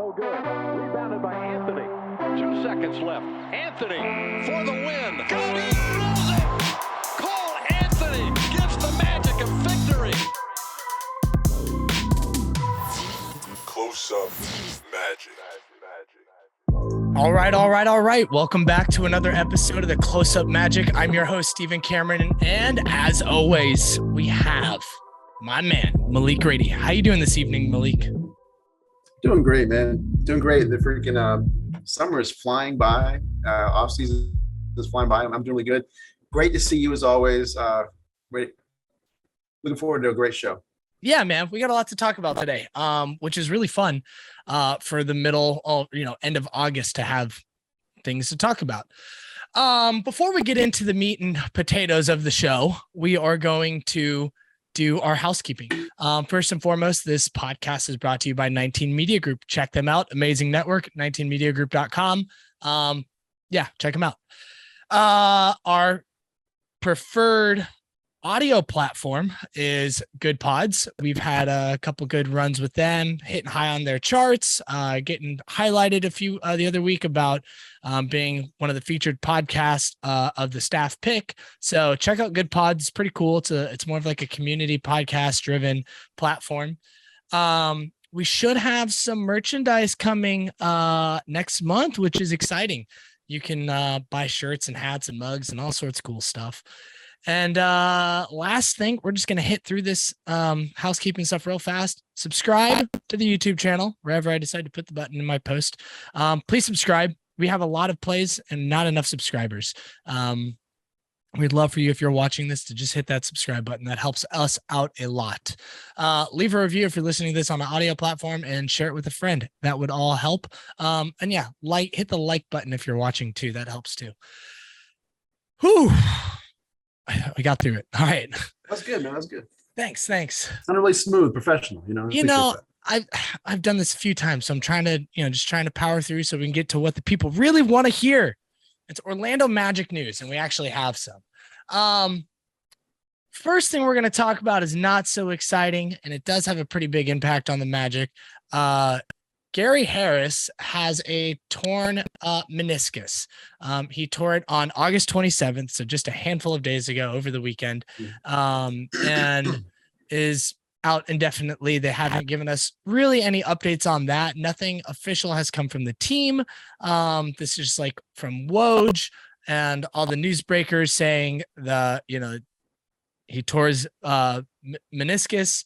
no good. Rebounded by Anthony. 2 seconds left. Anthony for the win. Cody rolls it. Cole Anthony gives the Magic a victory. Close up Magic. All right. Welcome back to another episode of the Close Up Magic. I'm your host, Stephen Cameron, and as always, we have my man, Malik Grady. How you doing this evening, Malik? Doing great, man. Doing great. The freaking summer is flying by. Off season is flying by. I'm doing really good. Great to see you as always. Looking forward to a great show. Yeah, man, we got a lot to talk about today, which is really fun for the end of August to have things to talk about. Before we get into the meat and potatoes of the show, we are going to do our housekeeping. First and foremost, this podcast is brought to you by 19 Media Group. Check them out. Amazing network, 19mediagroup.com. Check them out. Our preferred audio platform is Good Pods. We've had a couple good runs with them, hitting high on their charts, getting highlighted a few the other week about being one of the featured podcasts of the staff pick. So check out Good Pods. It's pretty cool. It's more of like a community podcast driven platform. We should have some merchandise coming next month, which is exciting. You can buy shirts and hats and mugs and all sorts of cool stuff. And last thing, we're just going to hit through this housekeeping stuff real fast. Subscribe to the YouTube channel, wherever I decide to put the button in my post. Please subscribe. We have a lot of plays and not enough subscribers. We'd love for you, if you're watching this, to just hit that subscribe button. That helps us out a lot. Leave a review if you're listening to this on an audio platform and share it with a friend. That would all help. Hit the like button if you're watching too. That helps too. Whew. We got through it. All right. That's good, man. That's good. Thanks. Sounded really smooth, professional, I've done this a few times, so I'm trying to, just trying to power through so we can get to what the people really want to hear. It's Orlando Magic news, and we actually have some. First thing we're going to talk about is not so exciting, and it does have a pretty big impact on the Magic. Gary Harris has a torn meniscus. He tore it on August 27th, so just a handful of days ago over the weekend, and is out indefinitely. They haven't given us really any updates on that. Nothing official has come from the team. This is just like from Woj and all the newsbreakers saying he tore his meniscus.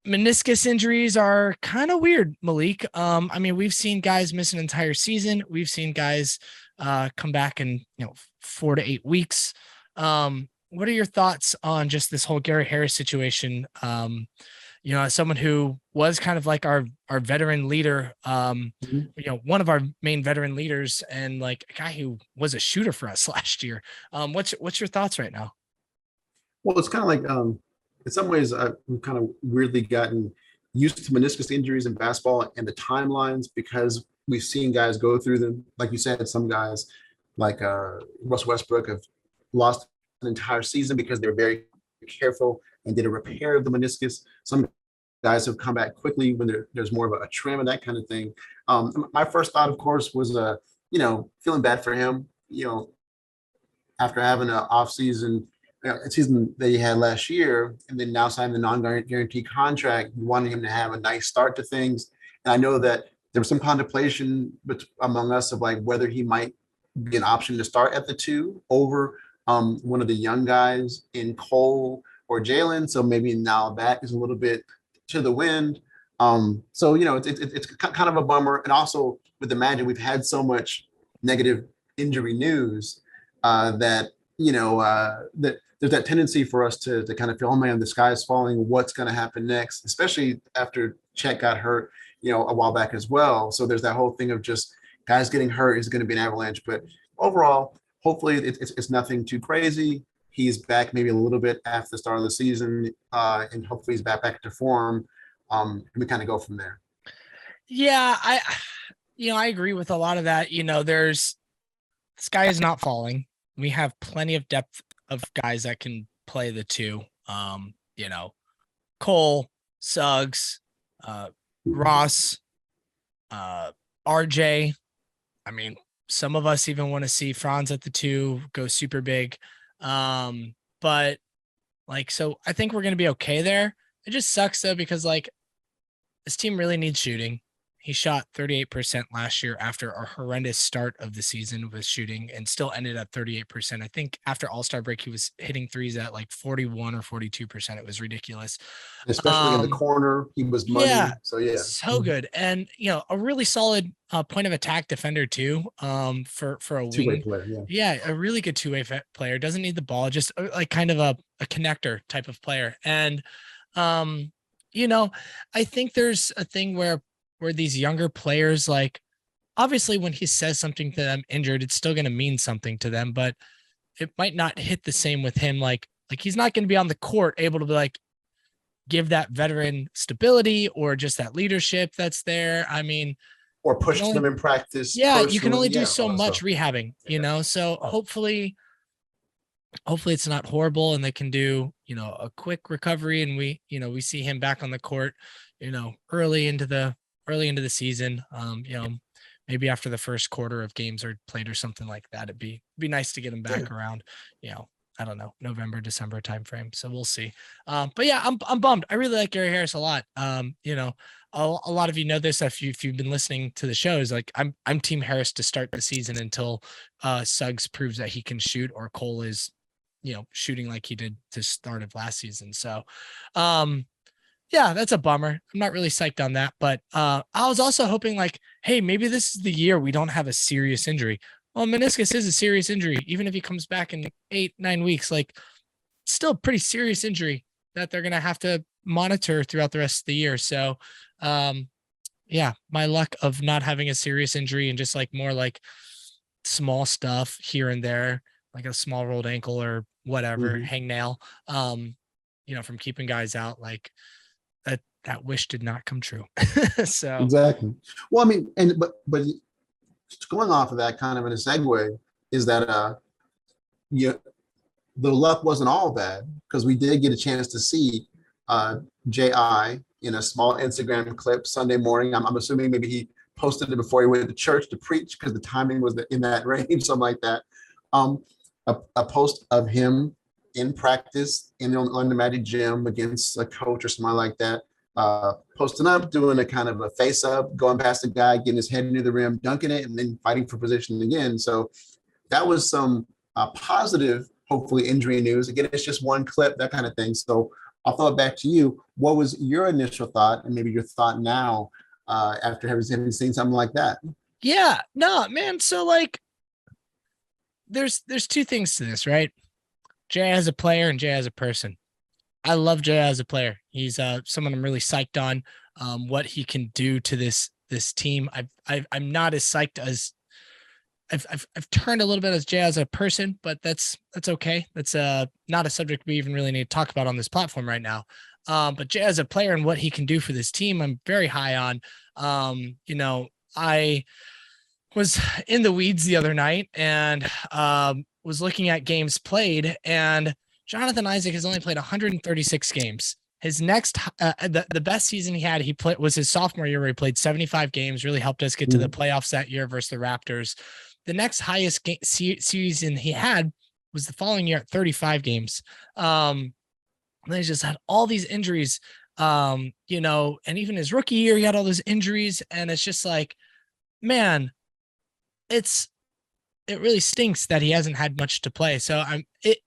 Meniscus injuries are kind of weird, Malik. We've seen guys miss an entire season. We've seen guys come back in 4 to 8 weeks. What are your thoughts on just this whole Gary Harris situation? As someone who was kind of like our veteran leader, one of our main veteran leaders, and like a guy who was a shooter for us last year. What's your thoughts right now? Well, it's kind of like in some ways, we've kind of weirdly gotten used to meniscus injuries in basketball and the timelines because we've seen guys go through them. Like you said, some guys like Russell Westbrook have lost an entire season because they were very careful and did a repair of the meniscus. Some guys have come back quickly when there's more of a trim and that kind of thing. My first thought, of course, was, feeling bad for him, after having an off-season season that he had last year, and then now signing the non-guaranteed contract, wanting him to have a nice start to things. And I know that there was some contemplation among us of like whether he might be an option to start at the 2 over one of the young guys in Cole or Jalen. So maybe now that is a little bit to the wind. It's kind of a bummer. And also with the Magic, we've had so much negative injury news that there's that tendency for us to kind of feel, oh man, the sky is falling. What's going to happen next? Especially after Chet got hurt, a while back as well. So there's that whole thing of just guys getting hurt is going to be an avalanche. But overall, hopefully it's nothing too crazy. He's back maybe a little bit after the start of the season, and hopefully he's back to form. And we kind of go from there. Yeah, I agree with a lot of that. The sky is not falling. We have plenty of depth of guys that can play the 2. Cole, Suggs, Ross, RJ. I mean, some of us even want to see Franz at the 2 go super big. But like, so I think we're going to be okay there. It just sucks though, because like this team really needs shooting. He shot 38% last year after a horrendous start of the season with shooting, and still ended at 38%. I think after All-Star break, he was hitting threes at like 41 or 42%. It was ridiculous. Especially in the corner, he was money. Yeah, So yeah, so good. And a really solid point of attack defender too. For a two-way wing player. Yeah, a really good two-way player. Doesn't need the ball, just like kind of a connector type of player. And I think there's a thing where these younger players, like, obviously when he says something to them injured, it's still going to mean something to them, but it might not hit the same with him. Like he's not going to be on the court able to be like, give that veteran stability or just that leadership that's there. I mean, or push them in practice. Yeah, you can only do so much rehabbing, so hopefully it's not horrible and they can do, a quick recovery, and we see him back on the court, early into the season. Maybe after the first quarter of games are played or something like that. It'd be nice to get him back around, I don't know, November, December timeframe. So we'll see. But yeah, I'm bummed. I really like Gary Harris a lot. A lot of you know this if you've been listening to the shows. Like I'm Team Harris to start the season until Suggs proves that he can shoot, or Cole is, shooting like he did to start of last season. So, yeah, that's a bummer. I'm not really psyched on that, but I was also hoping like, hey, maybe this is the year we don't have a serious injury. Well, meniscus is a serious injury. Even if he comes back in 8-9 weeks, like, still a pretty serious injury that they're going to have to monitor throughout the rest of the year. So, yeah, my luck of not having a serious injury and just like more like small stuff here and there, like a small rolled ankle or whatever, hangnail, from keeping guys out, like that wish did not come true. So exactly. Well, I mean, but going off of that, kind of in a segue, is that the luck wasn't all bad, because we did get a chance to see J.I. in a small Instagram clip Sunday morning. I'm assuming maybe he posted it before he went to church to preach, because the timing was in that range, something like that. A post of him in practice in the Orlando Magic gym against a coach or something like that, posting up, doing a kind of a face up, going past the guy, getting his head near the rim, dunking it, and then fighting for position again. So that was some positive, hopefully, injury news. Again, it's just one clip, that kind of thing. So I'll throw it back to you. What was your initial thought, and maybe your thought now after having seen something like that? Yeah, no, man. So like, there's two things to this, right? Jay as a player and Jay as a person. I love Jay as a player. He's someone I'm really psyched on, what he can do to this team. I'm not as psyched as I've turned a little bit as Jay as a person, but that's okay. That's not a subject we even really need to talk about on this platform right now. But Jay as a player and what he can do for this team, I'm very high on. I was in the weeds the other night and was looking at games played, and Jonathan Isaac has only played 136 games. His next, the best season he played was his sophomore year, where he played 75 games, really helped us get to the playoffs that year versus the Raptors. The next highest season he had was the following year at 35 games. And he just had all these injuries, and even his rookie year, he had all those injuries. And it's just like, man, it really stinks that he hasn't had much to play. So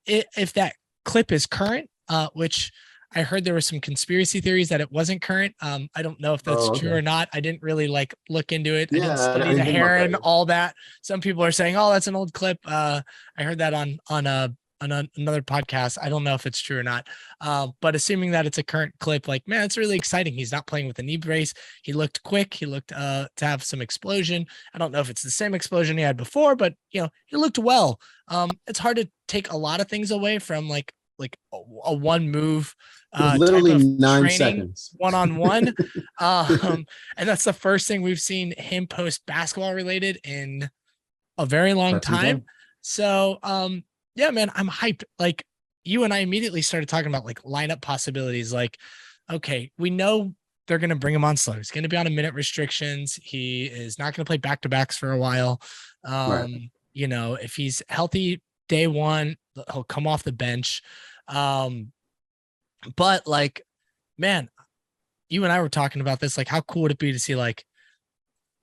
if that clip is current, which I heard there were some conspiracy theories that it wasn't current. I don't know if that's true or not. I didn't really look into it. I didn't study the hair and all that. Some people are saying, oh, that's an old clip. I heard that on another podcast. I don't know if it's true or not. But assuming that it's a current clip, like, man, it's really exciting. He's not playing with a knee brace. He looked quick. He looked to have some explosion. I don't know if it's the same explosion he had before, but he looked well. It's hard to take a lot of things away from like a one move, literally 9 seconds one-on-one. And that's the first thing we've seen him post basketball related in a very long time. So, yeah, man, I'm hyped. Like, you and I immediately started talking about like lineup possibilities. Like, okay, we know they're going to bring him on slow. He's going to be on a minute restrictions. He is not going to play back-to-backs for a while. Right. You know, if he's healthy day one, he'll come off the bench. But like, man, you and I were talking about this. Like, how cool would it be to see like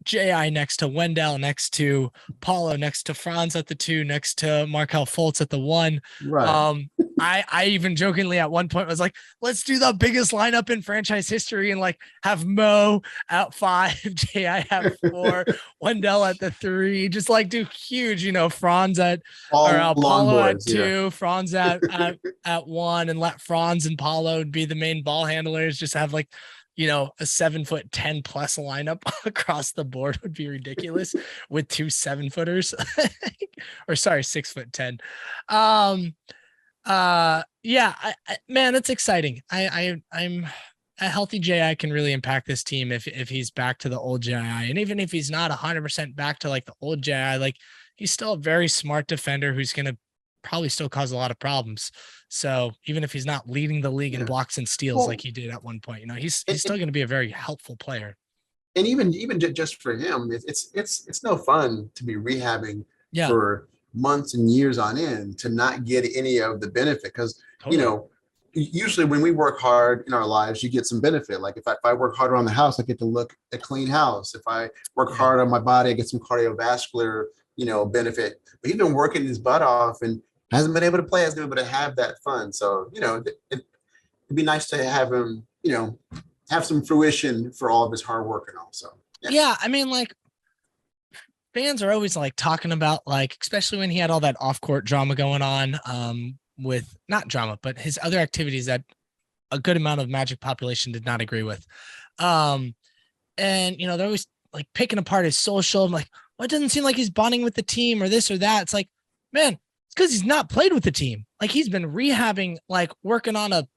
J.I. next to Wendell, next to Paulo, next to Franz at the 2, next to Markelle Fultz at the 1. Right. I even jokingly at one point was like, let's do the biggest lineup in franchise history and like have Mo at 5, J.I. at 4, Wendell at the 3, just like do huge, you know, Franz at Paulo at 2, Franz at 1, and let Franz and Paulo be the main ball handlers. Just have like, you know, a 7'10" plus lineup across the board would be ridiculous with 2 7-footers or sorry, 6'10". Yeah, man, it's exciting. I'm a healthy J.I. can really impact this team if he's back to the old J.I. And even if he's not 100% back to like the old J.I., like he's still a very smart defender who's going to probably still cause a lot of problems. So even if he's not leading the league in blocks and steals like he did at one point, you know, he's still going to be a very helpful player. And even just for him, it's no fun to be rehabbing for months and years on end to not get any of the benefit. Because, you know, usually when we work hard in our lives, you get some benefit. Like if I work hard around the house, I get to look at clean house. If I work hard on my body, I get some cardiovascular, you know, benefit. But he's been working his butt off and hasn't been able to play, hasn't been able to have that fun. So, you know, it'd be nice to have him, you know, have some fruition for all of his hard work and all. So, yeah, I mean, like, fans are always like talking about like, especially when he had all that off-court drama going on, with not drama, but his other activities that a good amount of Magic population did not agree with. And, you know, they're always like picking apart his social. I'm like, well, it doesn't seem like he's bonding with the team or this or that. It's like, man, it's because he's not played with the team. Like he's been rehabbing, like walking on a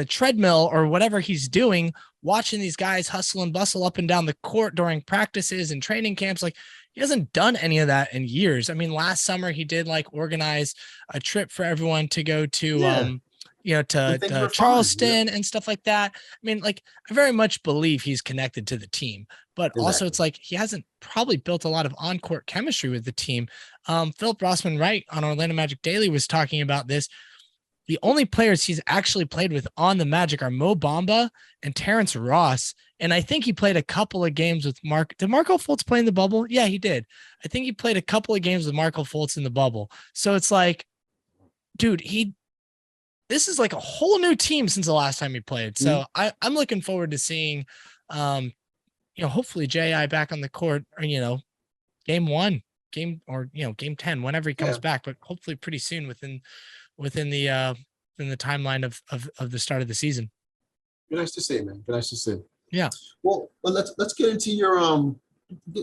treadmill or whatever he's doing, watching these guys hustle and bustle up and down the court during practices and training camps. Like he hasn't done any of that in years. I mean, last summer he did like organize a trip for everyone to go to, you know, to Charleston and stuff like that. I mean, like I very much believe he's connected to the team, but also it's like he hasn't probably built a lot of on-court chemistry with the team. Philip Rossman Wright on Orlando Magic Daily was talking about this. The only players he's actually played with on the Magic are Mo Bamba and Terrence Ross. And I think he played a couple of games with Did Markelle Fultz play in the bubble? Yeah, he did. I think he played a couple of games with Markelle Fultz in the bubble. So it's like, dude, this is like a whole new team since the last time he played. So I'm looking forward to seeing, you know, hopefully J.I. back on the court, or, you know, game 10, whenever he comes back, but hopefully pretty soon within the timeline of the start of the season. Be nice to see, man. Be nice to see. Yeah. Well, let's get into your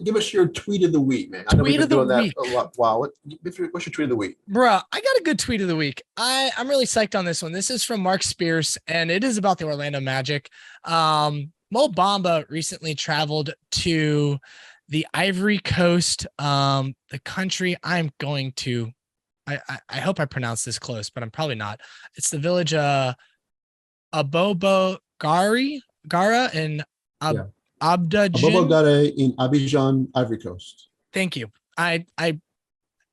give us your tweet of the week, man. I know we've been doing that a lot. Wow. What's your tweet of the week? Bruh, I got a good tweet of the week. I'm really psyched on this one. This is from Mark Spears, and it is about the Orlando Magic. Mo Bamba recently traveled to the Ivory Coast, the country I hope I pronounce this close, but I'm probably not. It's the village Abobo Gara in Abidjan in Abidjan, Ivory Coast. Thank you. I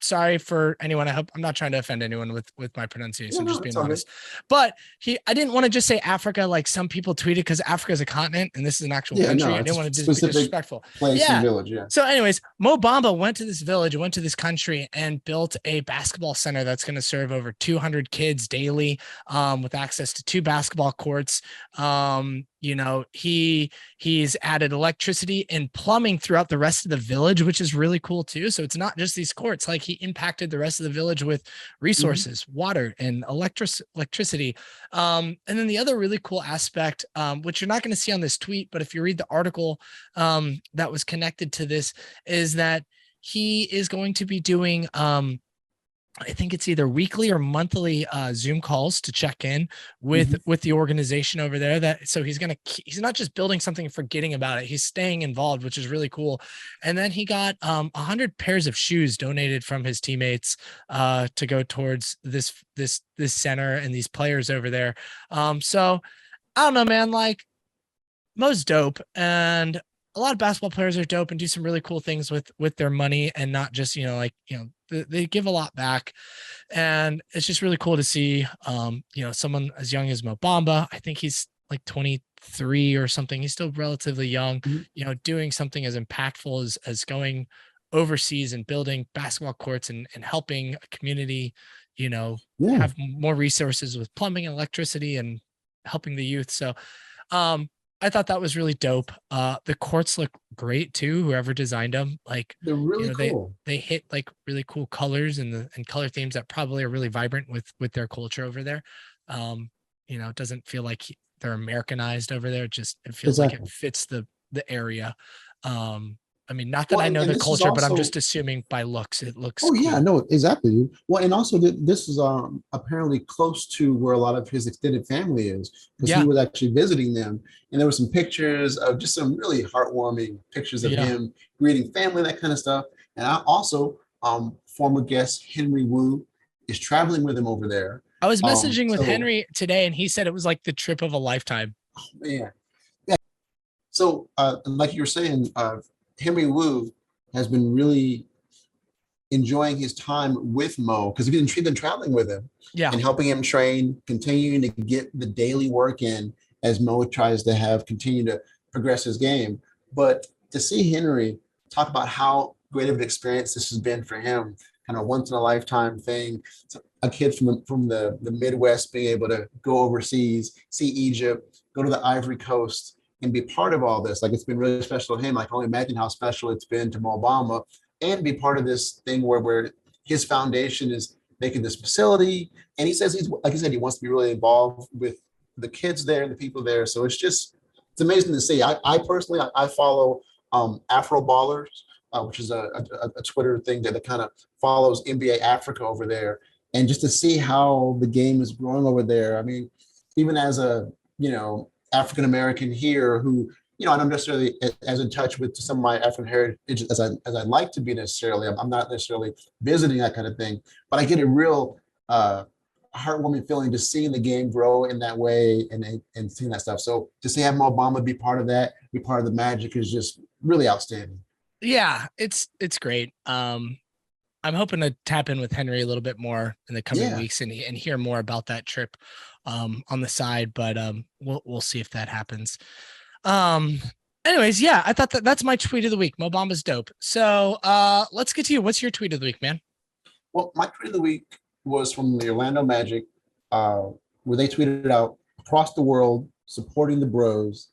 sorry for anyone. I hope I'm not trying to offend anyone with my pronunciation, just being honest. But I didn't want to just say Africa like some people tweeted, because Africa is a continent and this is an actual country. I didn't want to be disrespectful. Place and village, So anyways, Mo Bamba went to this village, went to this country, and built a basketball center that's going to serve over 200 kids daily, with access to 2 basketball courts. You know, he's added electricity and plumbing throughout the rest of the village, which is really cool too. So it's not just these courts. Like he impacted the rest of the village with resources, water and electricity. And then the other really cool aspect, which you're not going to see on this tweet, but if you read the article that was connected to this, is that he is going to be doing I think it's either weekly or monthly Zoom calls to check in with the organization over there. So he's not just building something and forgetting about it. He's staying involved, which is really cool. And then he got 100 pairs of shoes donated from his teammates to go towards this center and these players over there. So I don't know, man, like Mo's dope, and a lot of basketball players are dope and do some really cool things with their money, and not just, they give a lot back. And it's just really cool to see, someone as young as Mo Bamba. I think he's like 23 or something. He's still relatively young, doing something as impactful as going overseas and building basketball courts and helping a community, have more resources with plumbing and electricity and helping the youth. So, I thought that was really dope. The courts look great too. Whoever designed them, like They're really cool. They hit like really cool colors and color themes that probably are really vibrant with their culture over there. It doesn't feel like they're Americanized over there. It feels like it fits the area. Not that I know the culture, but I'm just assuming by looks, it looks. Oh, yeah, no, exactly. Well, and also this is apparently close to where a lot of his extended family is, because he was actually visiting them. And there were some pictures of just some really heartwarming pictures of him greeting family, that kind of stuff. And I also, former guest Henry Wu is traveling with him over there. I was messaging with Henry today, and he said it was like the trip of a lifetime. Oh, man. Yeah. So, like you were saying, Henry Wu has been really enjoying his time with Mo, because he's been traveling with him and helping him train, continuing to get the daily work in as Mo tries to continue to progress his game. But to see Henry talk about how great of an experience this has been for him, kind of once in a lifetime thing, a kid from the Midwest being able to go overseas, see Egypt, go to the Ivory Coast, and be part of all this. Like, it's been really special to him. I can only imagine how special it's been to Mo Bamba, and be part of this thing where his foundation is making this facility. And he says like I said, he wants to be really involved with the kids there and the people there. So it's amazing to see. I personally follow Afro Ballers, which is a Twitter thing that kind of follows NBA Africa over there. And just to see how the game is growing over there. I mean, even as a, African-American here who, I'm not necessarily as in touch with some of my African heritage as I'd like to be necessarily. I'm not necessarily visiting that kind of thing, but I get a real heartwarming feeling just seeing the game grow in that way and seeing that stuff. So to see Mo Bamba be part of that, be part of the magic, is just really outstanding. Yeah, it's great. I'm hoping to tap in with Henry a little bit more in the coming weeks and hear more about that trip on the side, but we'll see if that happens. Anyways, I thought that's my tweet of the week. Mo Bamba's dope. So let's get to you. What's your tweet of the week, man? Well, my tweet of the week was from the Orlando Magic, where they tweeted out across the world supporting the bros.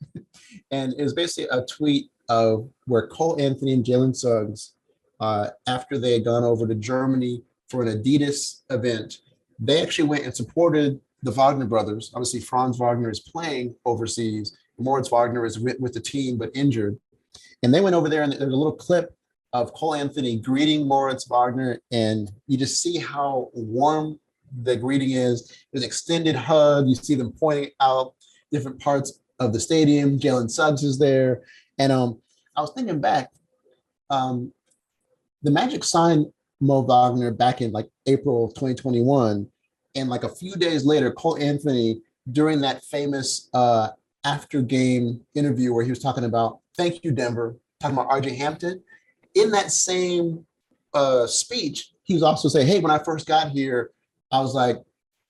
And it was basically a tweet of where Cole Anthony and Jalen Suggs, after they had gone over to Germany for an Adidas event, they actually went and supported the Wagner brothers. Obviously, Franz Wagner is playing overseas. Moritz Wagner is with the team, but injured. And they went over there, and there's a little clip of Cole Anthony greeting Moritz Wagner, and you just see how warm the greeting is. There's an extended hug. You see them pointing out different parts of the stadium. Jalen Suggs is there. And I was thinking back, the Magic signed Mo Wagner back in like April of 2021. And like a few days later, Cole Anthony, during that famous after game interview where he was talking about, thank you, Denver, talking about RJ Hampton, in that same speech, he was also saying, hey, when I first got here, I was like,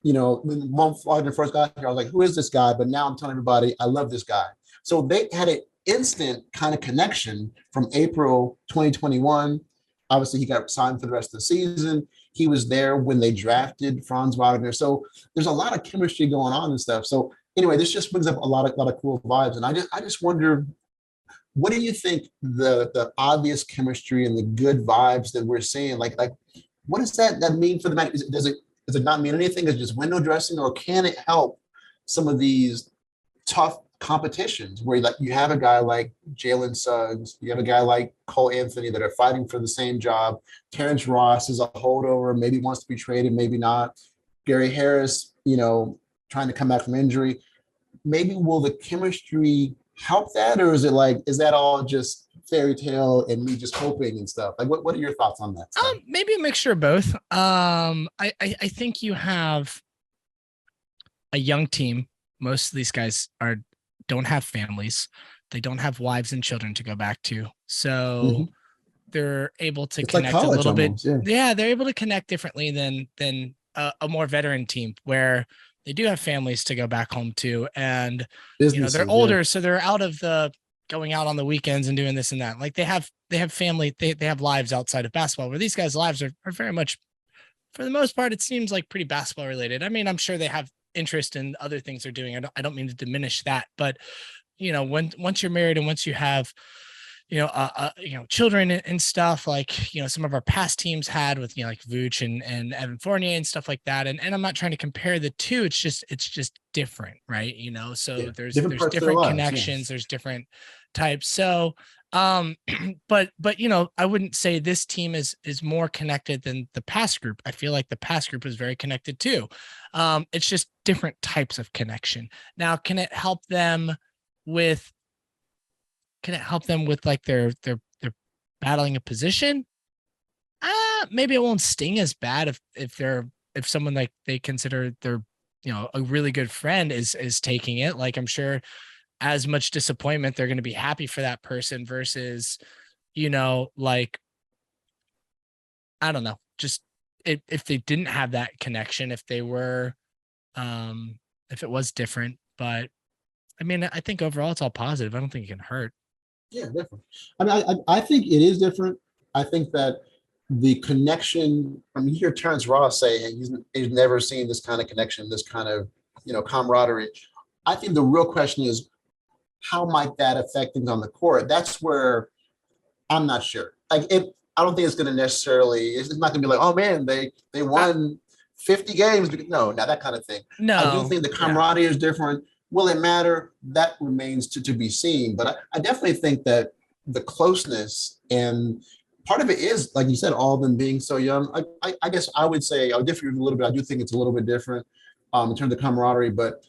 when Mo Wagner first got here, I was like, who is this guy? But now I'm telling everybody, I love this guy. So they had an instant kind of connection from April 2021. Obviously, he got signed for the rest of the season. He was there when they drafted Franz Wagner. So there's a lot of chemistry going on and stuff. So anyway, this just brings up a lot of cool vibes. And I just wonder, what do you think the obvious chemistry and the good vibes that we're seeing, like what does that mean for the Magic? Does it not mean anything? Is it just window dressing, or can it help some of these tough competitions where you have a guy like Jalen Suggs, you have a guy like Cole Anthony that are fighting for the same job. Terrence Ross is a holdover, maybe wants to be traded, maybe not. Gary Harris, trying to come back from injury. Maybe will the chemistry help that, or is that all just fairy tale and me just hoping and stuff? Like, what are your thoughts on that stuff? Maybe a mixture of both. I think you have a young team. Most of these guys don't have families. They don't have wives and children to go back to. So they're able to It's like connect a college little almost, bit. Yeah, they're able to connect differently than a more veteran team where they do have families to go back home to. And, they're older, so they're out of the going out on the weekends and doing this and that. Like they have family, they have lives outside of basketball, where these guys' lives are very much, for the most part, it seems like pretty basketball related. I mean, I'm sure they have interest in other things they're doing. I don't mean to diminish that, but once you're married and once you have, children and stuff, like, some of our past teams had with, like Vooch and Evan Fournier and stuff like that. And I'm not trying to compare the two. It's just different, right? So there's different connections, there's different types. So, but I wouldn't say this team is more connected than the past group. I feel like the past group is very connected too. It's just different types of connection. Now, can it help them with like their battling a position? Maybe it won't sting as bad if someone like they consider their, a really good friend is taking it. Like, I'm sure as much disappointment, they're going to be happy for that person versus, like, I don't know, just if they didn't have that connection, if they were, if it was different. But I mean, I think overall it's all positive. I don't think it can hurt. Yeah, definitely. I mean, I think it is different. I think that the connection, you hear Terrence Ross say he's never seen this kind of connection, this kind of, camaraderie. I think the real question is, how might that affect things on the court? That's where I'm not sure. Like, I don't think it's going to necessarily, it's not going to be like, oh man, they won 50 games. No, not that kind of thing. No. I do think the camaraderie is different. Will it matter? That remains to be seen. But I definitely think that the closeness, and part of it is, like you said, all of them being so young. I guess I would say, I'll differ a little bit. I do think it's a little bit different in terms of camaraderie, but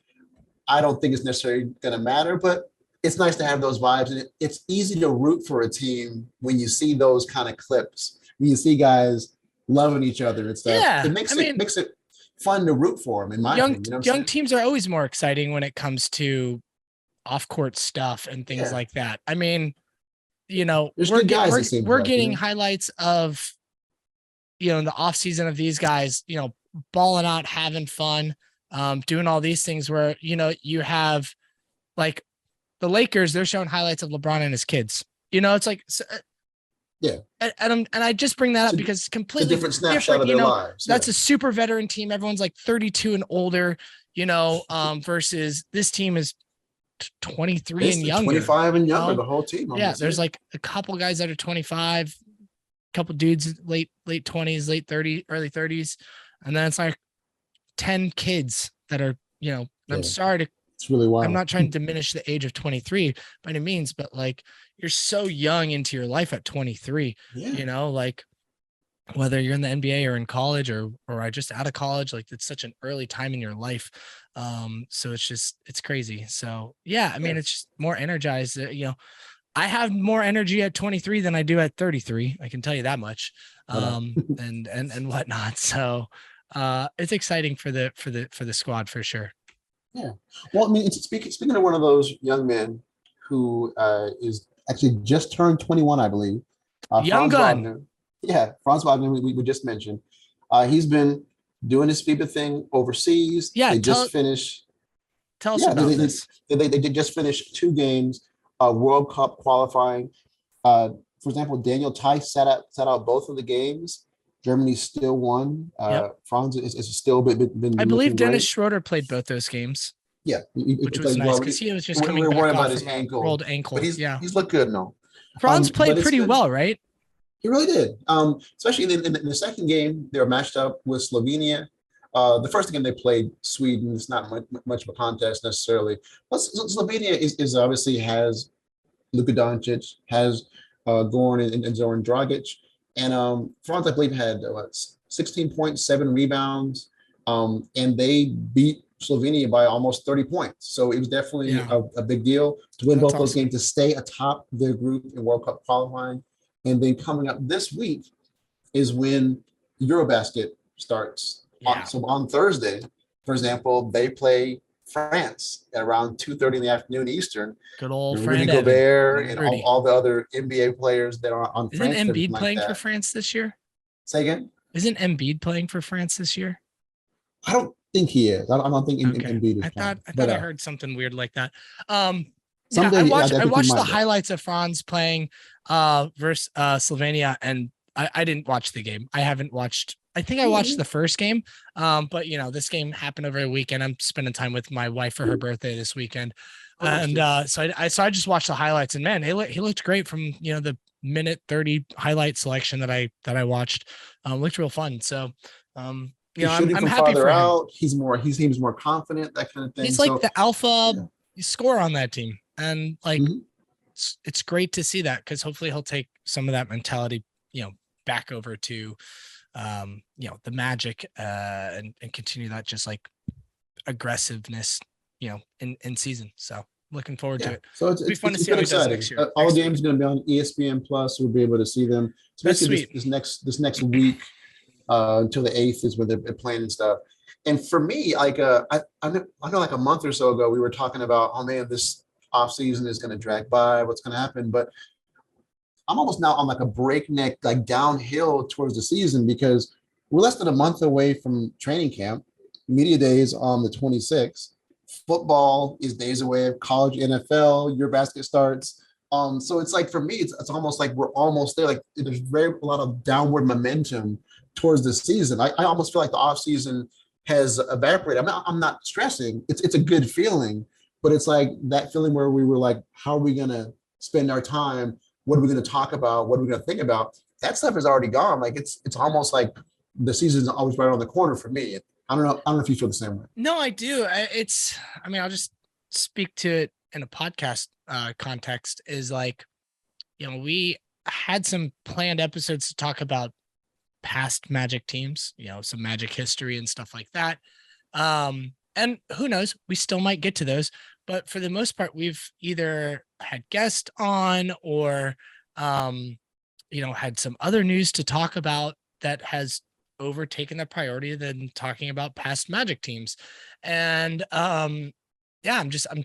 I don't think it's necessarily going to matter. But it's nice to have those vibes. And it's easy to root for a team when you see those kind of clips, when you see guys loving each other and stuff. Yeah, it makes it fun to root for them, in my opinion. Young teams are always more exciting when it comes to off-court stuff and things like that. I mean, we're getting highlights of, in the off season of these guys, balling out, having fun, doing all these things where, you have like the Lakers, they're showing highlights of LeBron and his kids, it's like, and I just bring that up because it's completely different snapshot of their lives. That's a super veteran team. Everyone's like 32 and older, versus this team is 23 and younger, 25 and younger, the whole team. There's like a couple guys that are 25, a couple dudes late 20s, late 30s, early 30s, and then it's like 10 kids that are, I'm sorry to, it's really wild. I'm not trying to diminish the age of 23 by any means, but like, you're so young into your life at 23, like whether you're in the NBA or in college or just out of college, like it's such an early time in your life. So it's crazy. So I mean, it's just more energized. I have more energy at 23 than I do at 33. I can tell you that much. And whatnot. So it's exciting for the squad for sure. Yeah. Well, I mean, speaking of one of those young men who is actually just turned 21, I believe. Young Franz gun. Wagner. Yeah, Franz Wagner, we just mentioned. He's been doing this FIBA thing overseas. Yeah, they just finished. Tell us about this. They did just finish 2 games, World Cup qualifying. For example, Daniel Tice sat out both of the games. Germany still won. Franz is still been. I believe Dennis Schroeder played both those games. Yeah, which was nice because he was just coming back worried off about his ankle. Rolled ankle. But he's looked good now. Franz played pretty well, right? He really did. Especially in the second game, they were matched up with Slovenia. The first game they played Sweden. It's not much of a contest necessarily. But Slovenia is obviously has Luka Doncic, has Goran and Zoran Dragic. And Franz, I believe, had 16.7 rebounds. And they beat Slovenia by almost 30 points. So it was definitely a big deal to win both those games, to stay atop their group in World Cup qualifying. And then coming up this week is when Eurobasket starts. Yeah. So on Thursday, for example, they play France at around 2:30 in the afternoon Eastern. Good old Rudy friend Gobert and Rudy. all the other NBA players that are on Isn't France. and everything Embiid like playing that. for France this year? Say again? Isn't Embiid playing for France this year? I don't think he is. I don't think Okay. Embiid is I playing. thought I heard something weird like that. Someday, I I watched think he the might be. highlights of Franz playing versus Slovenia, and I didn't watch the game. I haven't watched. I think I watched the first game, but this game happened over a weekend. I'm spending time with my wife for her birthday this weekend, and so I just watched the highlights, and man, he looked great from the minute 30 highlight selection that I watched. Looked real fun. So I'm happy for him. He seems more confident, that kind of thing. He's like the alpha scorer on that team, and it's great to see that, because hopefully he'll take some of that mentality back over to the Magic and continue that just like aggressiveness in season. So looking forward to it. So it'll be fun to see how he does next year. All the games are going to be on ESPN Plus. We'll be able to see them. So basically this next week until the 8th is when they're playing and stuff. And for me, like I know like a month or so ago, we were talking about, oh man, this off season is going to drag by. What's going to happen? But I'm almost now on like a breakneck, like downhill towards the season, because we're less than a month away from training camp. Media day is on the 26th. Football is days away. College, NFL, Eurobasket starts. So it's like, for me, it's almost like we're almost there. Like there's a lot of downward momentum towards the season. I almost feel like the off season has evaporated. I'm not stressing. It's a good feeling, but it's like that feeling where we were like, how are we going to spend our time? What are we going to talk about? What are we going to think about? That stuff is already gone. Like it's almost like the season is always right around the corner for me. I don't know if you feel the same way. No, I do. I'll just speak to it in a podcast context, is like, we had some planned episodes to talk about past Magic teams, some Magic history and stuff like that. And who knows, we still might get to those, but for the most part, we've either had guests on or, had some other news to talk about that has overtaken the priority than talking about past Magic teams. And, I'm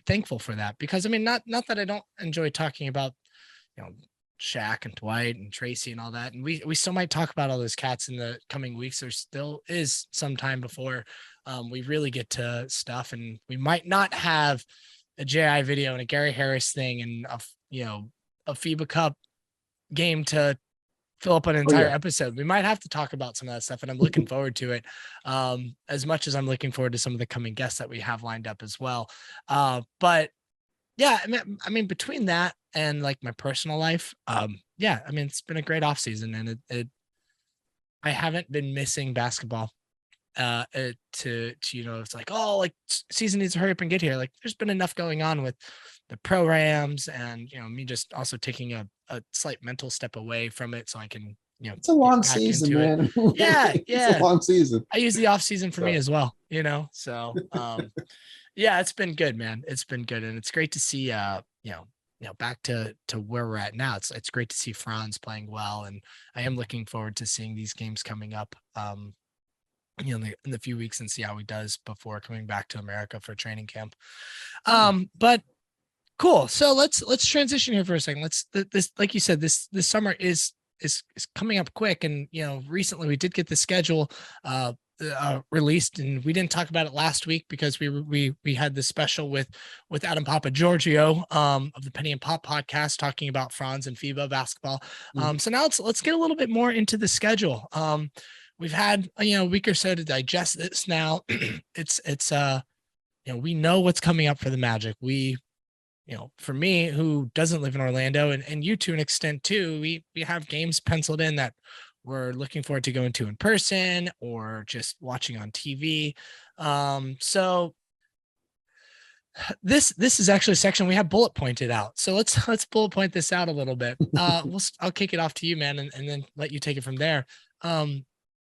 thankful for that, because not that I don't enjoy talking about, Shaq and Dwight and Tracy and all that. And we still might talk about all those cats in the coming weeks. There still is some time before we really get to stuff, and we might not have a JI video and a Gary Harris thing and a FIBA Cup game to fill up an entire episode. We might have to talk about some of that stuff, and I'm looking forward to it as much as I'm looking forward to some of the coming guests that we have lined up as well. But yeah, between that and like my personal life, it's been a great off season, and I haven't been missing basketball. It's like, oh, like season needs to hurry up and get here. Like there's been enough going on with the programs, and me just also taking a slight mental step away from it so I can it's a long season, man. Yeah It's a long season. I use the off season for me as well, so it's been good, man. It's been good, and it's great to see back to where we're at now. It's great to see Franz playing well, and I am looking forward to seeing these games coming up in the few weeks and see how he does before coming back to America for training camp. But cool. So let's transition here for a second. This like you said, this summer is coming up quick, and recently we did get the schedule released, and we didn't talk about it last week because we had this special with Adam Papa Giorgio of the Penny and Pop podcast talking about Franz and FIBA basketball. So now let's get a little bit more into the schedule. We've had a week or so to digest this now. It's we know what's coming up for the Magic. We for me, who doesn't live in Orlando, and you to an extent too, we have games penciled in that we're looking forward to going to in person or just watching on TV. So this is actually a section we have bullet pointed out. So let's bullet point this out a little bit. I'll kick it off to you, man, and then let you take it from there.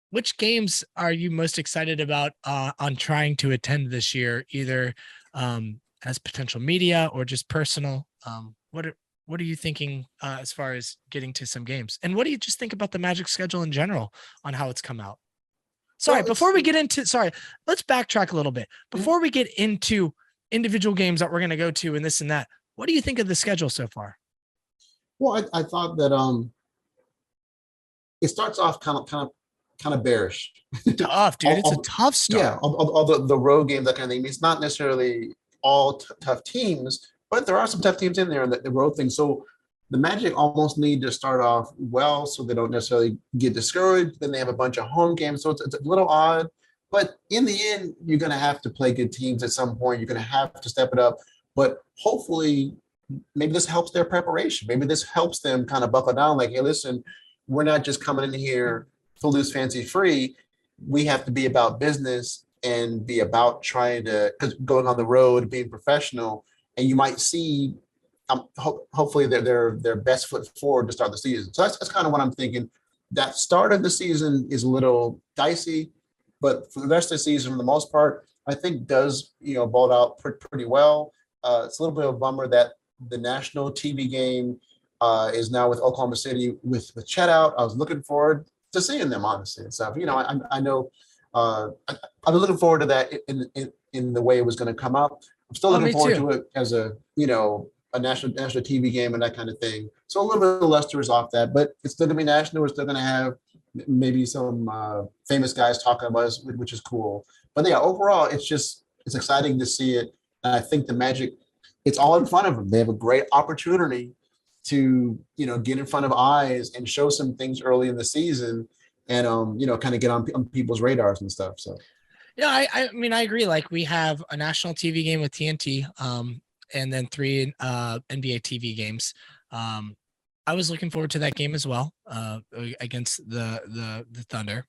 Which games are you most excited about on trying to attend this year, either as potential media or just personal? What are you thinking as far as getting to some games? And what do you just think about the Magic schedule in general on how it's come out? Let's backtrack a little bit. Before we get into individual games that we're going to go to and this and that. What do you think of the schedule so far? Well, I thought that it starts off kind of bearish. Tough, dude. It's a tough start. Yeah, all the road games, that kind of thing. It's not necessarily all tough teams, but there are some tough teams in there in the road thing. So the Magic almost need to start off well so they don't necessarily get discouraged. Then they have a bunch of home games. So it's a little odd. But in the end, you're going to have to play good teams at some point. You're going to have to step it up. But hopefully, maybe this helps their preparation. Maybe this helps them kind of buckle down. Like, hey, listen, we're not just coming in here footloose, fancy free. We have to be about business and be about trying to, because going on the road, being professional, and you might see hopefully their best foot forward to start the season. So that's kind of what I'm thinking. That start of the season is a little dicey, but for the rest of the season, for the most part, I think does balled out pretty well. It's a little bit of a bummer that the national TV game is now with Oklahoma City with Chet out. I was looking forward to seeing them, honestly, and stuff. I know I've been looking forward to that in the way it was going to come up. I'm still looking forward to it as a national TV game and that kind of thing. So a little bit of luster is off that, but it's still going to be national. We're still going to have maybe some famous guys talking about us, which is cool. But yeah, overall, it's exciting to see it. And I think the Magic, it's all in front of them. They have a great opportunity to, get in front of eyes and show some things early in the season and, kind of get on people's radars and stuff. So. Yeah, I mean, I agree. Like we have a national TV game with TNT, and then 3 NBA TV games. I was looking forward to that game as well, against the Thunder.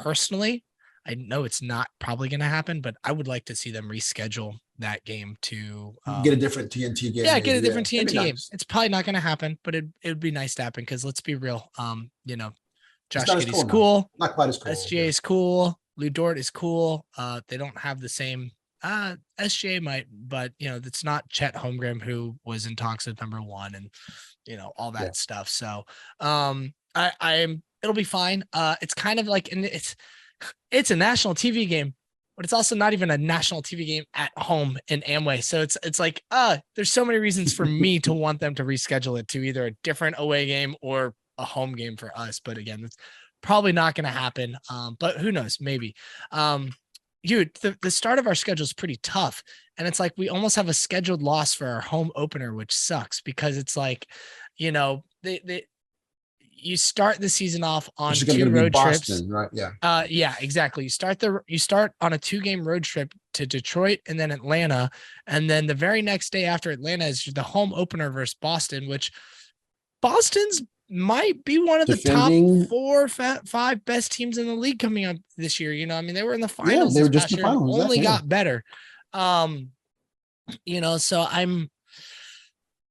Personally, I know it's not probably going to happen, but I would like to see them reschedule that game to get a different TNT game. Yeah, get a different TNT game. Nice. It's probably not going to happen, but it would be nice to happen because let's be real. Josh Giddey's cool. Not quite as cool. SGA is cool. Lou Dort is cool. They don't have the same. SGA might, but it's not Chet Holmgren who was in talks with number 1 and all that stuff. So it'll be fine. It's kind of like, and it's a national TV game, but it's also not even a national TV game at home in Amway. So it's like there's so many reasons for me to want them to reschedule it to either a different away game or a home game for us. But again, it's probably not going to happen. But who knows? Maybe. Dude, the start of our schedule is pretty tough. And it's like we almost have a scheduled loss for our home opener, which sucks because it's like, you start the season off on 2 road trips. Right? Yeah. Yeah, exactly. You start on a 2-game road trip to Detroit and then Atlanta. And then the very next day after Atlanta is the home opener versus Boston, which Boston's might be one of the top 4 or 5 best teams in the league coming up this year. I mean, they were in the finals. Yeah, they were just in the finals. Only got better. So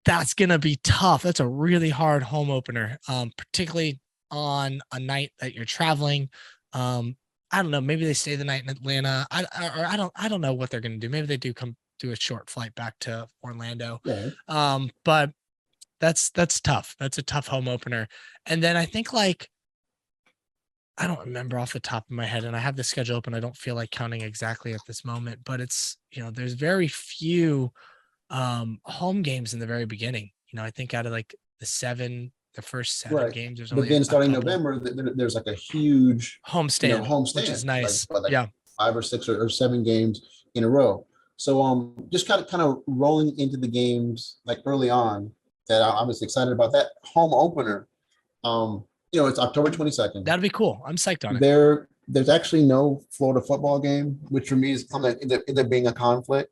that's going to be tough. That's a really hard home opener, particularly on a night that you're traveling. I don't know. Maybe they stay the night in Atlanta. I don't know what they're going to do. Maybe they do come do a short flight back to Orlando. Yeah. But that's tough. That's a tough home opener. And then I think I don't remember off the top of my head, and I have the schedule open. I don't feel like counting exactly at this moment, but it's, there's very few home games in the very beginning. I think out of the first 7 games, there's only. But then starting November, there's like a huge homestand, which is nice. 5 or 6 or 7 games in a row. So just kind of rolling into the games early on. That I was excited about that home opener. It's October 22nd. That'd be cool. I'm psyched on it. There's actually no Florida football game, which for me is kind of end up being a conflict.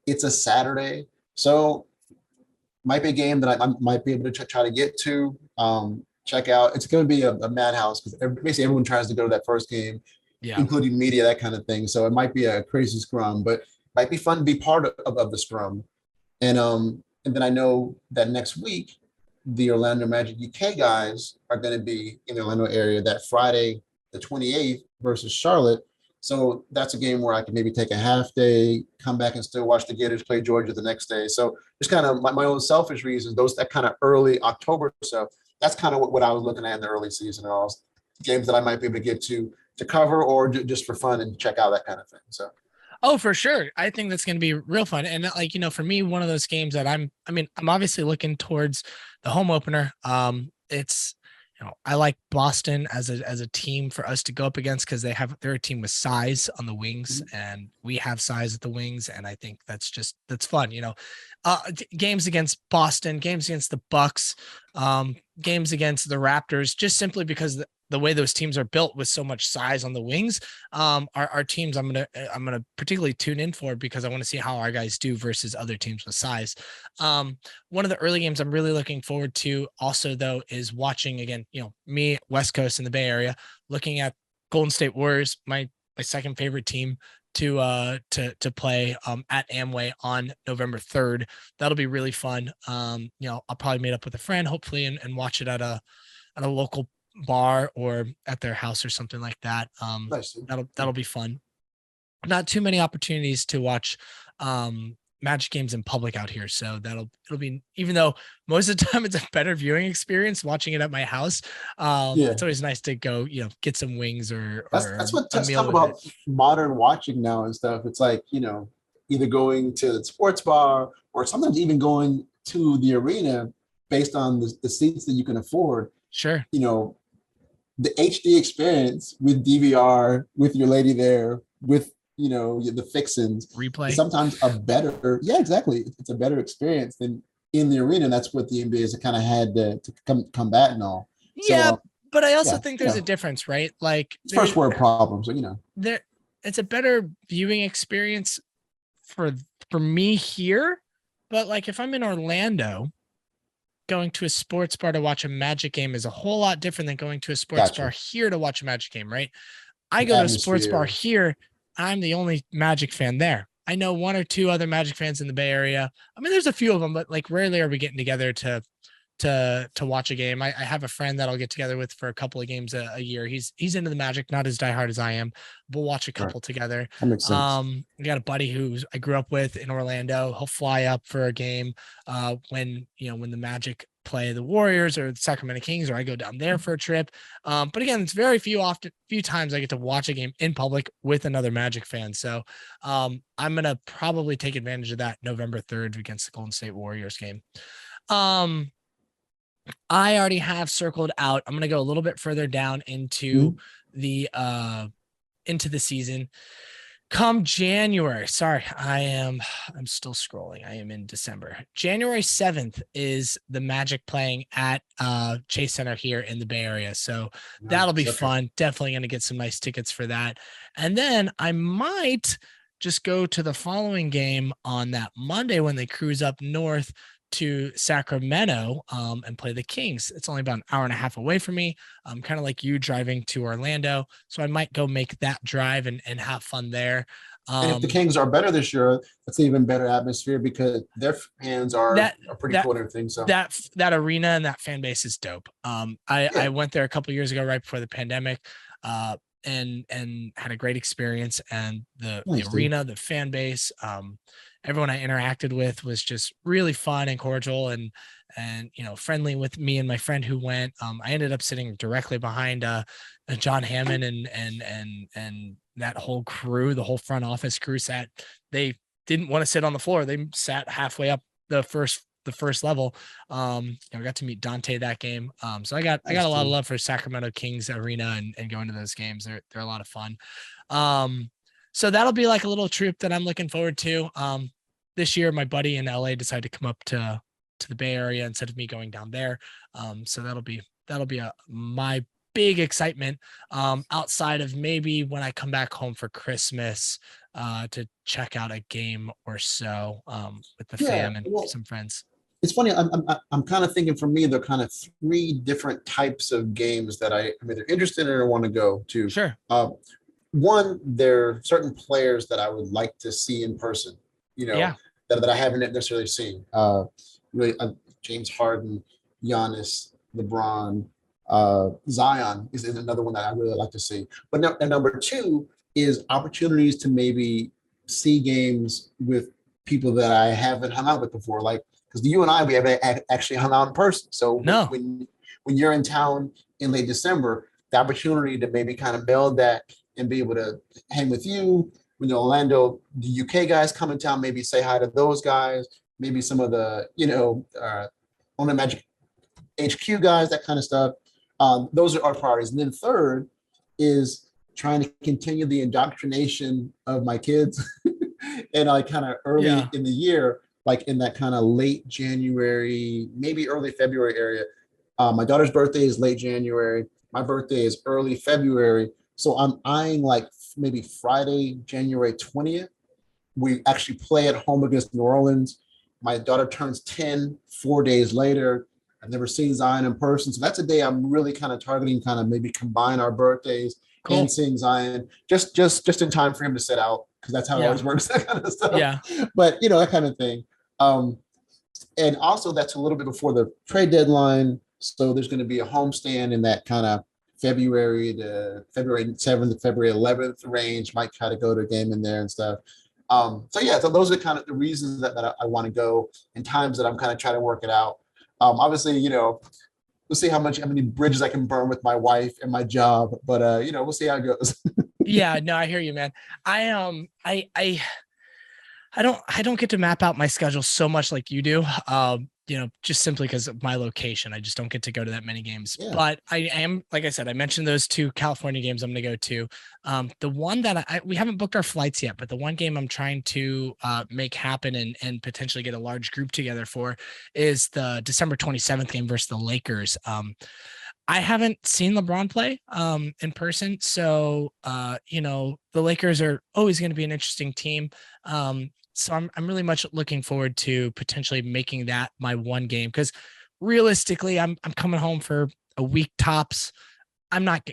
It's a Saturday, so might be a game that I might be able to try to get to, check out. It's going to be a madhouse because basically everyone tries to go to that first game, including media, that kind of thing. So it might be a crazy scrum, but might be fun to be part of the scrum. And then I know that next week, the Orlando Magic UK guys are going to be in the Orlando area that Friday, the 28th versus Charlotte. So that's a game where I can maybe take a half day, come back and still watch the Gators play Georgia the next day. So just kind of my own selfish reasons, that kind of early October stuff, that's kind of what I was looking at in the early season and all games that I might be able to get to cover or just for fun and check out that kind of thing. So. Oh, for sure. I think that's going to be real fun. And like, for me, one of those games that I'm obviously looking towards the home opener. It's, I like Boston as a team for us to go up against because they're a team with size on the wings and we have size at the wings. And I think that's fun. Games against Boston, games against the Bucks, games against the Raptors, just simply because the way those teams are built with so much size on the wings, are teams I'm gonna particularly tune in for because I want to see how our guys do versus other teams with size. One of the early games I'm really looking forward to also though is watching again, me West Coast in the Bay Area, looking at Golden State Warriors, my second favorite team to play at Amway on November 3rd. That'll be really fun. I'll probably meet up with a friend hopefully and watch it at a local bar or at their house or something like that. Nice. That'll be fun. Not too many opportunities to watch Magic games in public out here, so it'll be, even though most of the time it's a better viewing experience watching it at my house. It's always nice to go get some wings or that's what let's talk about modern watching now and stuff. It's like either going to the sports bar or sometimes even going to the arena based on the seats that you can afford. Sure. The HD experience with DVR, with your lady there, with the fixins, replay, sometimes exactly. It's a better experience than in the arena. And that's what the NBA has kind of had to combat and all. Yeah, so, but I also think there's a difference, right? Like it's first world problems, there. It's a better viewing experience for me here, but like if I'm in Orlando, going to a sports bar to watch a Magic game is a whole lot different than going to a sports bar here to watch a Magic game, right? I go to a sports bar here. I'm the only Magic fan there. I know one or two other Magic fans in the Bay Area. I mean, there's a few of them, but like rarely are we getting together to watch a game. I have a friend that I'll get together with for a couple of games a year. He's into the Magic, not as diehard as I am. We'll watch a couple together. That makes sense. I got a buddy who I grew up with in Orlando. He'll fly up for a game when the Magic play the Warriors or the Sacramento Kings, or I go down there for a trip. But again, it's very few times I get to watch a game in public with another Magic fan. So I'm gonna probably take advantage of that November 3rd against the Golden State Warriors game. I already have circled out. I'm going to go a little bit further down into the season. Come January. Sorry, I'm still scrolling. I am in December. January 7th is the Magic playing at Chase Center here in the Bay Area. So that'll be fun. Definitely going to get some nice tickets for that. And then I might just go to the following game on that Monday when they cruise up north to Sacramento and play the Kings. It's only about an hour and a half away from me. I'm kind of like you driving to Orlando. So I might go make that drive and have fun there. And if the Kings are better this year, that's an even better atmosphere because their fans are pretty cool and everything. So that arena and that fan base is dope. I went there a couple of years ago, right before the pandemic, and had a great experience. And the arena, the fan base, everyone I interacted with was just really fun and cordial and friendly with me and my friend who went. I ended up sitting directly behind John Hammond and that whole crew, the whole front office crew they didn't want to sit on the floor. They sat halfway up the first level. I got to meet Dante that game. So I got a lot of love for Sacramento Kings arena and going to those games. They're a lot of fun. So that'll be like a little trip that I'm looking forward to. This year, my buddy in LA decided to come up to the Bay Area instead of me going down there. So that'll be my big excitement outside of maybe when I come back home for Christmas to check out a game or so with the fam and some friends. It's funny. I'm kind of thinking for me, there are kind of three different types of games that I'm either interested in or want to go to. Sure. One, there are certain players that I would like to see in person, that I haven't necessarily seen. Really, James Harden, Giannis, LeBron, Zion is another one that I really like to see. But number two is opportunities to maybe see games with people that I haven't hung out with before. Like, because you and I, we have actually hung out in person. So when you're in town in late December, the opportunity to maybe kind of meld that and be able to hang with you, when the Orlando, the UK guys come in town, maybe say hi to those guys, maybe some of the, on the Magic HQ guys, that kind of stuff. Those are our priorities. And then third is trying to continue the indoctrination of my kids and like kind of early in the year, like in that kind of late January, maybe early February area. My daughter's birthday is late January. My birthday is early February. So I'm eyeing like maybe Friday, January 20th. We actually play at home against New Orleans. My daughter turns 10 4 days later. I've never seen Zion in person. So that's a day I'm really kind of targeting, kind of maybe combine our birthdays and seeing Zion just in time for him to sit out, because that's how it always works, that kind of stuff. Yeah. But, that kind of thing. And also that's a little bit before the trade deadline. So there's going to be a homestand in that kind of February to February 7th to February 11th range. Might try to go to a game in there and stuff. So those are kind of the reasons that I want to go, and times that I'm kind of trying to work it out. Obviously, we'll see how many bridges I can burn with my wife and my job, but we'll see how it goes. Yeah, no, I hear you, man. I don't get to map out my schedule so much like you do. Just simply because of my location. I just don't get to go to that many games. Yeah. But I am, like I said, I mentioned those 2 California games I'm going to go to. The one that we haven't booked our flights yet, but the one game I'm trying to make happen and potentially get a large group together for is the December 27th game versus the Lakers. I haven't seen LeBron play in person. So, the Lakers are always going to be an interesting team. So I'm really much looking forward to potentially making that my one game, because realistically, I'm coming home for a week tops. I'm not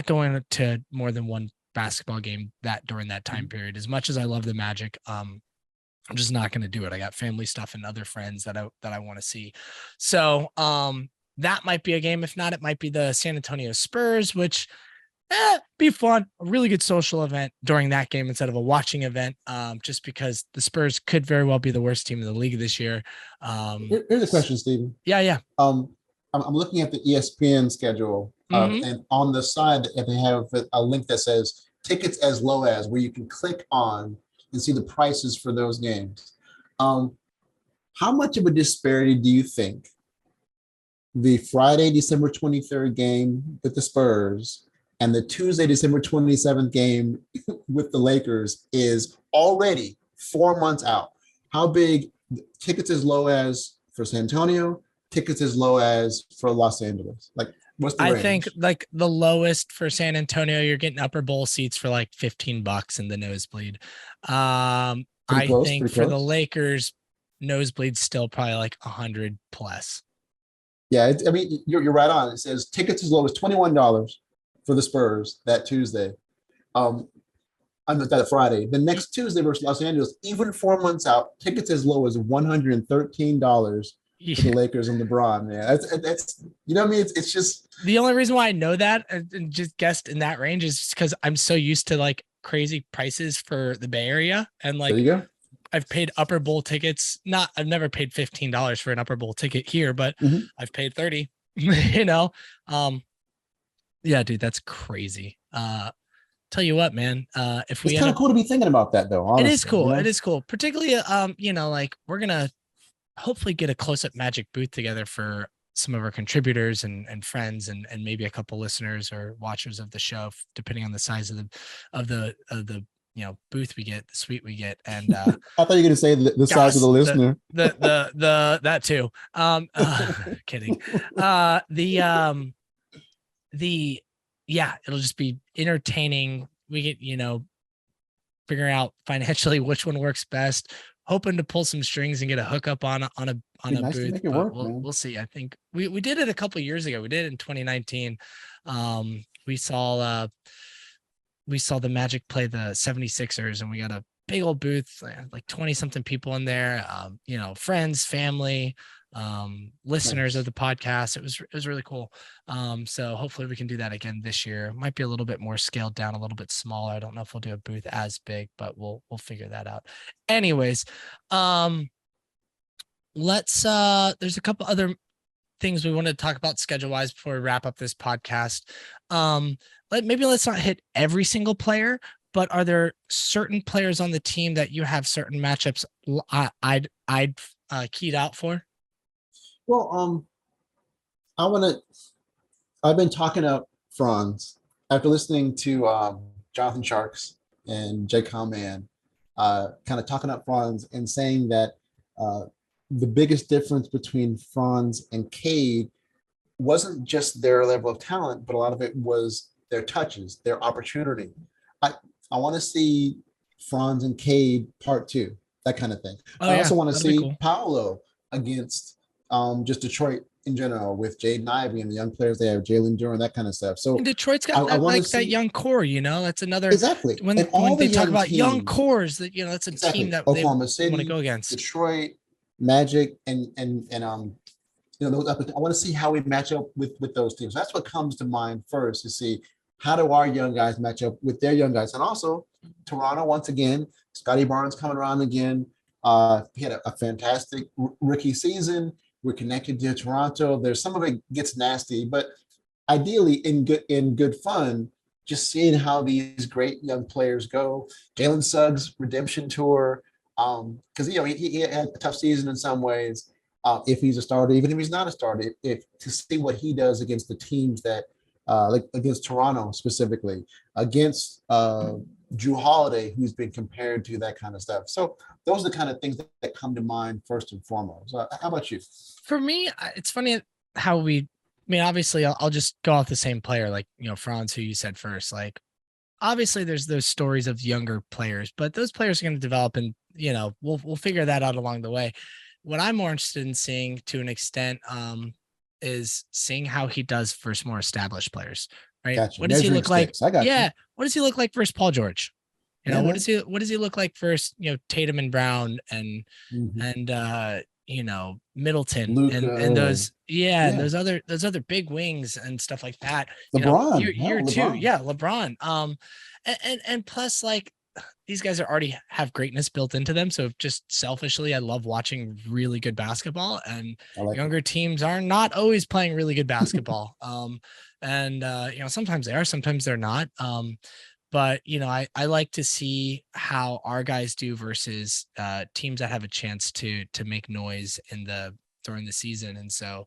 going to more than one basketball game during that time period. As much as I love the Magic, I'm just not going to do it. I got family stuff and other friends that I want to see. So that might be a game. If not, it might be the San Antonio Spurs, which be fun, a really good social event during that game instead of a watching event, just because the Spurs could very well be the worst team in the league this year. Here's a question, Stephen. Yeah. I'm looking at the ESPN schedule, and on the side they have a link that says tickets as low as, where you can click on and see the prices for those games. How much of a disparity do you think the Friday, December 23rd game with the Spurs and the Tuesday, December 27th game with the Lakers is already 4 months out? How big tickets as low as for San Antonio, tickets as low as for Los Angeles? Like, what's the range? I think like the lowest for San Antonio, you're getting upper bowl seats for like $15 in the nosebleed. I think for the Lakers, nosebleed's still probably like 100 plus. Yeah, you're right on. It says tickets as low as $21 for the Spurs that Tuesday. On that Friday. The next Tuesday versus Los Angeles, even 4 months out, tickets as low as $113 for the Lakers and LeBron. Man, that's It's just the only reason why I know that and just guessed in that range is just because I'm so used to like crazy prices for the Bay Area, and like, there you go. I've paid upper bowl tickets. I've never paid $15 for an upper bowl ticket here, but I've paid $30, yeah, dude, that's crazy. Tell you what, man, if we, it's kind of cool to be thinking about that though. Honestly, it is cool. It is cool. Particularly, like we're going to hopefully get a close-up Magic booth together for some of our contributors and friends and maybe a couple listeners or watchers of the show, depending on the size of the booth we get, the suite we get. And I thought you were going to say the size of the listener. The that too. Kidding. It'll just be entertaining. We get, figuring out financially which one works best, hoping to pull some strings and get a hookup on a nice booth. We'll see. I think we did it a couple of years ago. We did it in 2019. We saw the Magic play the 76ers, and we got a big old booth, like 20 something people in there, friends, family, listeners of the podcast. It was really cool. So hopefully we can do that again this year. It might be a little bit more scaled down, a little bit smaller. I don't know if we'll do a booth as big, but we'll figure that out. Anyways, there's a couple other things we wanted to talk about schedule wise before we wrap up this podcast. Let's not hit every single player, but are there certain players on the team that you have certain matchups I'd keyed out for? Well, I've been talking up Franz after listening to Jonathan Sharks and Jay Conman, kind of talking up Franz and saying that the biggest difference between Franz and Cade wasn't just their level of talent, but a lot of it was their touches, their opportunity. I want to see Franz and Cade part 2, that kind of thing. I also want to see Paolo against just Detroit in general with Jaden Ivey and the young players they have, Jalen Duran, that kind of stuff. So and Detroit's got that young core, that's another exactly. When they talk about young cores, that that's a team that Oklahoma City, want to go against. Detroit, Magic, and those up. I want to see how we match up with those teams. That's what comes to mind first, to see how do our young guys match up with their young guys. And also Toronto, once again, Scotty Barnes coming around again. He had a fantastic rookie season. We're connected to Toronto. There's some of it gets nasty, but ideally in good fun, just seeing how these great young players go. Jalen Suggs redemption tour, because he had a tough season in some ways. If he's a starter, even if he's not a starter, if to see what he does against the teams that like against Toronto specifically, against Drew Holiday, who's been compared to, that kind of stuff. So those are the kind of things that come to mind first and foremost. How about you? For me, it's funny how obviously I'll just go off the same player, like, Franz, who you said first. Like, obviously there's those stories of younger players, but those players are going to develop, and, we'll figure that out along the way. What I'm more interested in seeing to an extent is seeing how he does versus more established players, right? Gotcha. What does he look like? I got you. What does he look like versus Paul George? What does he look like versus, Tatum and Brown and Middleton, Luka, and those, and those other big wings and stuff like that. LeBron, year two, LeBron. And plus, like, these guys already have greatness built into them. So just selfishly, I love watching really good basketball, and younger teams are not always playing really good basketball. Sometimes they are, sometimes they're not. But I like to see how our guys do versus teams that have a chance to make noise during the season. And so,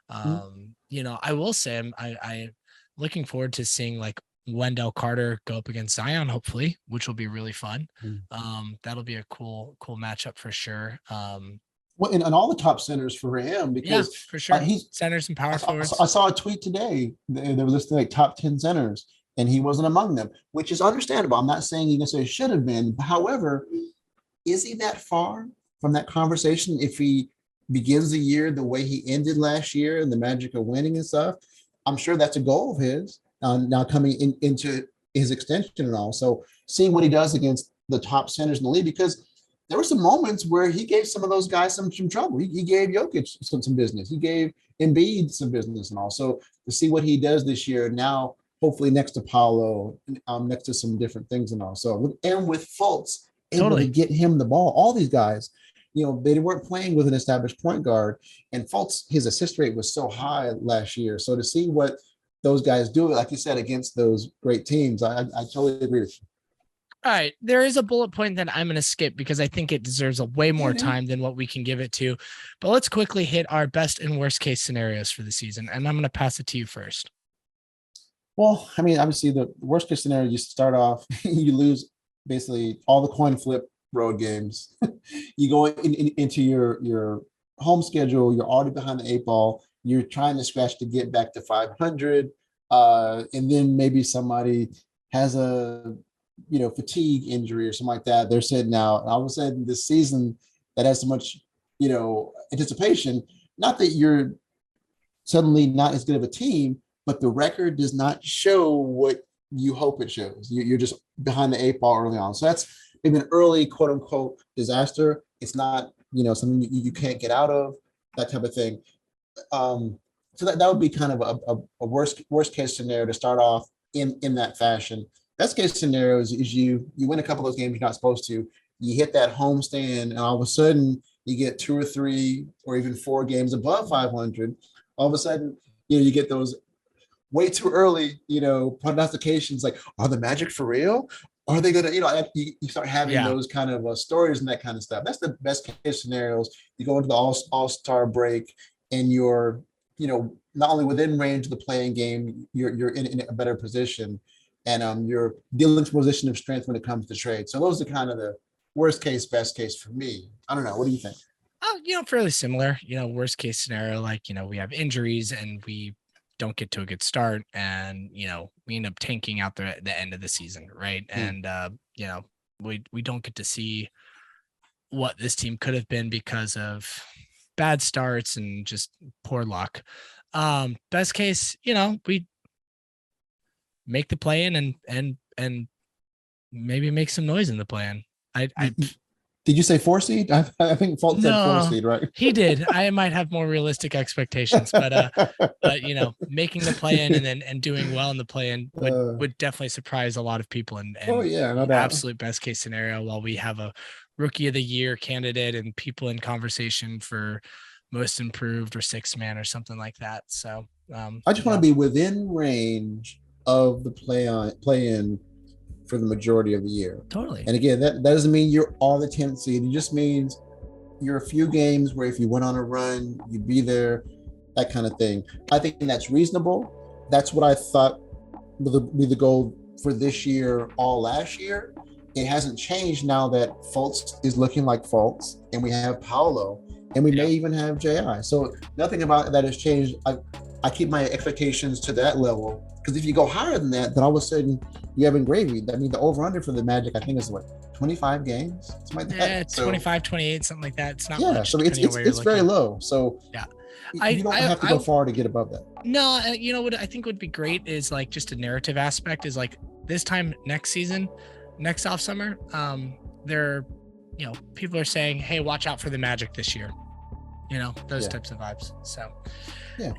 I will say I'm looking forward to seeing, like, Wendell Carter go up against Zion, hopefully, which will be really fun. That'll be a cool matchup for sure. Well, and all the top centers for him, because for sure, he's centers and power forwards. I saw a tweet today. They were listing like top 10 centers, and he wasn't among them, which is understandable. I'm not saying he necessarily should have been. However, is he that far from that conversation if he begins the year the way he ended last year and the magic of winning and stuff? I'm sure that's a goal of his. Now coming into his extension and all. So seeing what he does against the top centers in the league, because there were some moments where he gave some of those guys some trouble. He gave Jokic some business. He gave Embiid some business and all. So to see what he does this year now, hopefully next to Paolo, next to some different things and all. So, and with Fultz, able to get him the ball, all these guys, they weren't playing with an established point guard, and Fultz, his assist rate was so high last year. So to see what those guys do, like you said, against those great teams, I totally agree with you. All right. There is a bullet point that I'm going to skip because I think it deserves a way more time than what we can give it to. But let's quickly hit our best and worst case scenarios for the season. And I'm going to pass it to you first. Well, I mean, obviously the worst case scenario, you start off, you lose basically all the coin flip road games. You go into your home schedule, you're already behind the 8 ball. You're trying to scratch to get back to 500. And then maybe somebody has a, fatigue injury or something like that. They're sitting out. And all of a sudden this season that has so much, anticipation, not that you're suddenly not as good of a team, but the record does not show what you hope it shows. You're just behind the 8 ball early on. So that's maybe an early quote unquote disaster. It's not, something you can't get out of, that type of thing. So that would be kind of a worst case scenario to start off in that fashion. Best case scenario is you win a couple of those games you're not supposed to. You hit that home stand, and all of a sudden you get 2 or 3 or even 4 games above 500. All of a sudden, you get those way too early, prognostications like, are the Magic for real? Are they gonna, you start having Yeah. those kind of stories and that kind of stuff. That's the best case scenarios. You go into the all-star break and you're, not only within range of the playing game, you're in a better position, and you're dealing from a position of strength when it comes to trade. So those are kind of the worst case, best case for me. I don't know. What do you think? Fairly similar, worst case scenario, like, we have injuries and we don't get to a good start, and, we end up tanking out at the end of the season. Right. And, we don't get to see what this team could have been because of bad starts and just poor luck. Best case, we make the play-in and maybe make some noise in the play-in. Did you say 4 seed? I think Fultz said 4 seed, right? He did. I might have more realistic expectations, but making the play-in and doing well in the play-in would definitely surprise a lot of people. And no doubt. Absolute best case scenario, while we have a rookie of the year candidate and people in conversation for most improved or sixth man or something like that. So I just want to be within range of the play-in for the majority of the year. Totally. And again, that doesn't mean you're all the 10th seed. It just means you're a few games where if you went on a run, you'd be there, that kind of thing. I think that's reasonable. That's what I thought would be the goal for this year, all last year. It hasn't changed now that Fultz is looking like Fultz, and we have Paolo, and we may even have JI. So nothing about that has changed. I keep my expectations to that level, because if you go higher than that, then all of a sudden you have gravy. I mean, the over-under for the Magic, I think, is 25 games? Something like that. Yeah, 25, 28, something like that. It's not much. So it's very low. So yeah, you don't have to go far to get above that. No, what I think would be great is like just a narrative aspect is like this time next season, next off summer, people are saying, hey, watch out for the Magic this year. Those types of vibes. So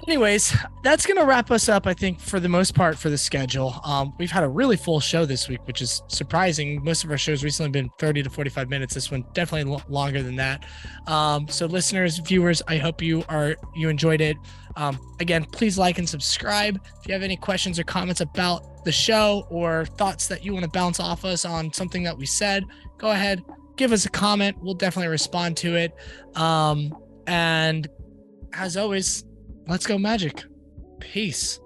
anyways, that's going to wrap us up, I think, for the most part, for the schedule. We've had a really full show this week, which is surprising. Most of our shows recently have been 30 to 45 minutes. This one definitely longer than that. So listeners, viewers, I hope you enjoyed it. Again, please like and subscribe. If you have any questions or comments about the show or thoughts that you want to bounce off us on something that we said, go ahead, give us a comment. We'll definitely respond to it. And as always, let's go Magic. Peace.